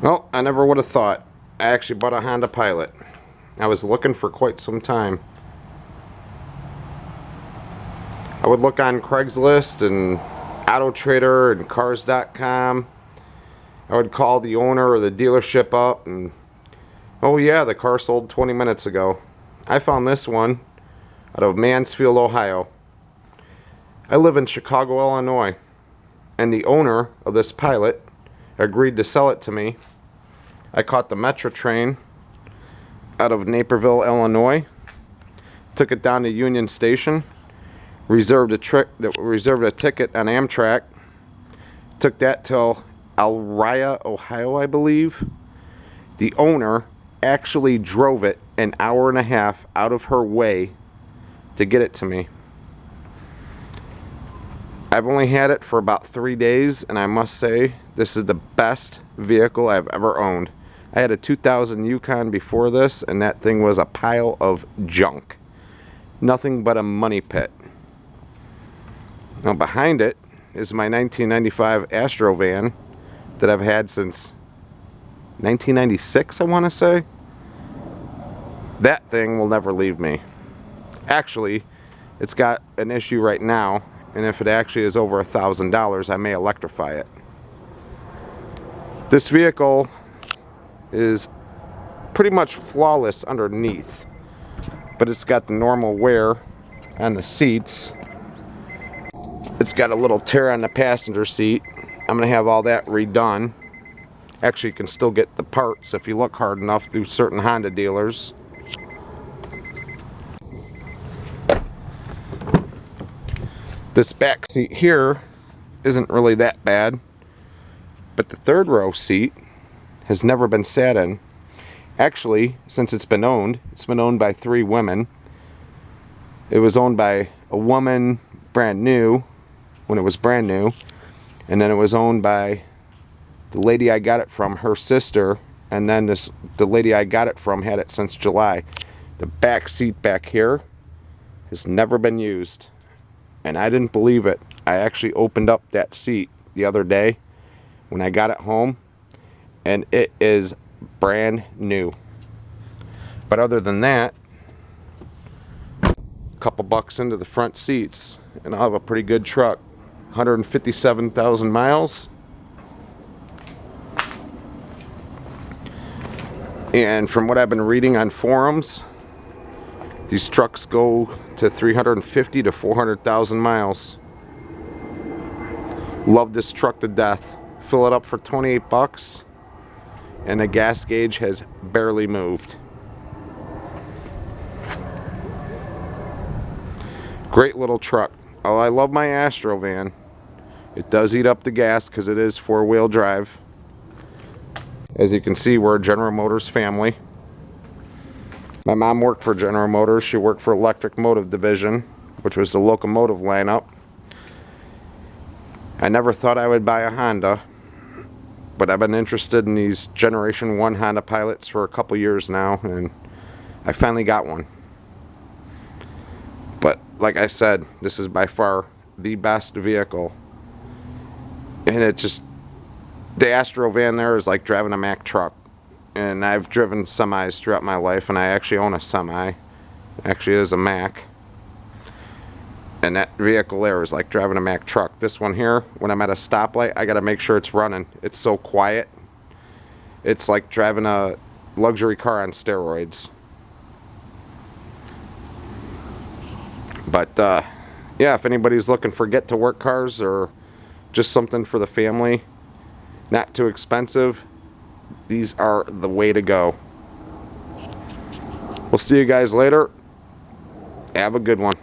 Well, I never would have thought. I actually bought a Honda Pilot. I was looking for quite some time. I would look on Craigslist and Auto Trader and Cars.com. I would call the owner or the dealership up and, oh yeah, the car sold 20 minutes ago. I found this one out of Mansfield, Ohio. I live in Chicago, Illinois, and the owner of this Pilot agreed to sell it to me. I caught the Metro train out of Naperville, Illinois, took it down to Union Station, reserved a ticket on Amtrak, took that till Elrya, Ohio, I believe. The owner actually drove it an hour and a half out of her way to get it to me. I've only had it for about 3 days, and I must say this is the best vehicle I've ever owned. I had a 2000 Yukon before this, and that thing was a pile of junk. Nothing but a money pit. Now behind it is my 1995 Astro van that I've had since 1996, I want to say. That thing will never leave me. Actually, it's got an issue right now, and if it actually is over $1,000, I may electrify it. This vehicle is pretty much flawless underneath, but it's got the normal wear on the seats. It's got a little tear on the passenger seat. I'm gonna have all that redone. Actually, you can still get the parts if you look hard enough through certain Honda dealers. This back seat here isn't really that bad, but the third row seat has never been sat in. Actually, since it's been owned by 3 women. It was owned by a woman brand new, when it was brand new, and then it was owned by the lady I got it from, her sister, and then the lady I got it from had it since July. The back seat back here has never been used, and I didn't believe it. I actually opened up that seat the other day when I got it home, and it is brand new. But other than that, a couple bucks into the front seats and I'll have a pretty good truck. 157,000 miles. And from what I've been reading on forums, these trucks go to 350 to 400,000 miles. Love this truck to death. Fill it up for 28 bucks and the gas gauge has barely moved. Great little truck. Oh, I love my Astro van. It does eat up the gas because it is 4-wheel drive. As you can see, we're a General Motors family. My mom worked for General Motors. She worked for Electric Motive Division, which was the locomotive lineup. I never thought I would buy a Honda, but I've been interested in these Generation 1 Honda Pilots for a couple years now, and I finally got one. But like I said, this is by far the best vehicle. And it just, the Astro van there is like driving a Mack truck. And I've driven semis throughout my life, and I actually own a semi. It actually is a Mack. And that vehicle there is like driving a Mack truck. This one here, when I'm at a stoplight, I gotta make sure it's running. It's so quiet. It's like driving a luxury car on steroids. But yeah, if anybody's looking for get-to-work cars or just something for the family, not too expensive, these are the way to go. We'll see you guys later. Have a good one.